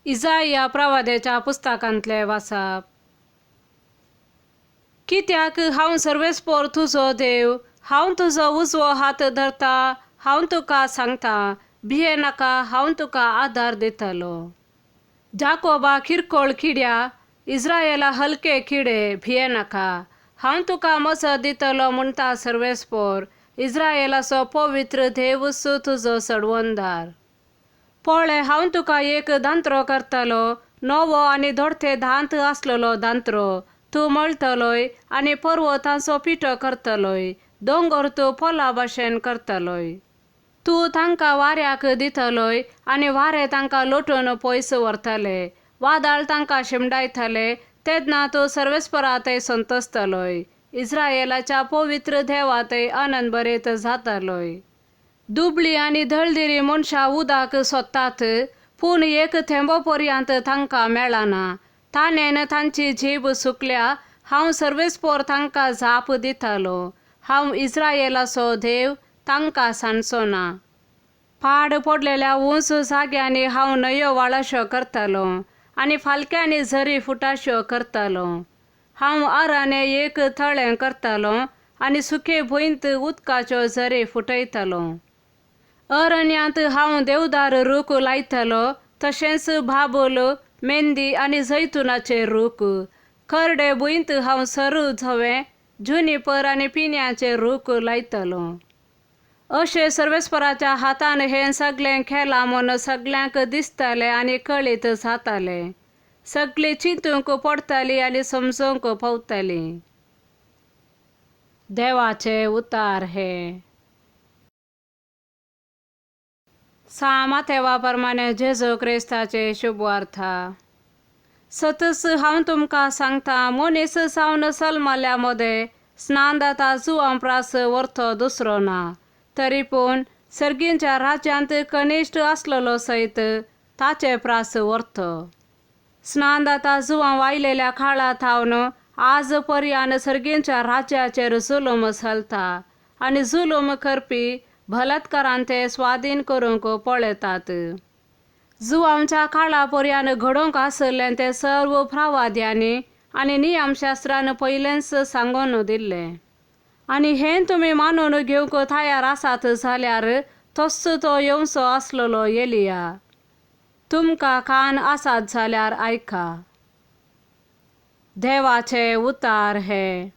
इसाया प्रवाद्याच्या पुस्तकांतले वाचप. कित्याक हांव सर्वेस्पोर तुजो देव, हांव तुजो उजवो हात धरता, हांव तुका सांगता, भिये नाका, हांव तुका आदार दितलो. जाकोबा किरकोळ किड्या, इस्रायेला हलके किडे, भिये नाका, हांव तुका मजत दितलो म्हणटा सर्वेस्पोर, इस्रायेलाचो पवित्र देवूच तुजो सडवंदार. पळय, हांव तुका एक दांत्रो करतलो, नवो आनी धोडते दांत आसलेलो दांत्रो. तूं मळटलोय आनी पर्वतांचो पिठो करतलोय, दोंगर तूं पोला भाशेन करतलोय. तूं तांकां वाऱ्याक दितलोय आनी वारे तांकां लोटून पयस व्हरतले, वादळ तांकां शिमडायतले. तेन्ना तूं सर्वेस्परांतय संतोसतलोय, इस्रायेलाच्या पवित्र देवांतय आनंद बरेत जातलोय. दुबळी आनी धळदिरी मनशां उदक सोदतात, पूण एक थेंबो पर्यंत तांकां मेळना. ताणेन तांची जीब सुकल्या, हांव सर्वेस्पोर तांकां जाप दितलो. हांव इस्रायेलाचो देव, तांकां सांडचो ना. पाड पडलेल्या उंच जाग्यांनी हांव न्हंयो वाळश्यो करतलो आनी फालक्यांनी झरी फुटाश्यो करतलो. हांव आराने एक तळें करतलो आनी सुके भुंयत उदकाच्यो झरी फुटयतलो. अरण्यांत हांव देवदार रूख लायतलो, तशेंच बाबूल, मेंदी आनी जैतुनाचे रूख. खरडे भुंयत हांव सरू धवे, जुनिपर आनी पिन्याचे रूख लायतलो. अशें सर्वेस्पराच्या हातान हें सगळें केलां म्हूण सगळ्यांक दिसतलें आनी कळीत जातलें. सगळीं चिंतूंक पडटलीं आनी समजूंक पावतलीं. देवाचे उतार हे. माथेवा प्रमाणे जेजू क्रिस्ताचे शुभवार्ता. सतच हांव तुमकां सांगता, मनीस जावन सलमल्या मदें स्नानदाता जुवां प्रास व्हरतो दुसरो ना. तरी पूण सर्गींच्या राज्यांत कनिश्ट आसलेलो सैत ताचे प्रास व्हरतो. स्नानदाता जुवां वायलेल्या काळांत थावन आज पर्यान सर्गींच्या राज्याचेर जुलूम चलता आनी जुलूम करपी बलात्कारान ते स्वाधीन करूंक पळयतात. जुवांच्या काळा पर्यान घडोवंक आसलें तें सर्व प्रवाद्यांनी आनी नियमशास्त्रान पयलेंच सांगून दिल्लें. आनी हें तुमी मानून घेवंक तयार आसात जाल्यार तोच तो येवचो आसलेलो एलिया. तुमकां कान आसात जाल्यार आयका. देवाचे उतार हे.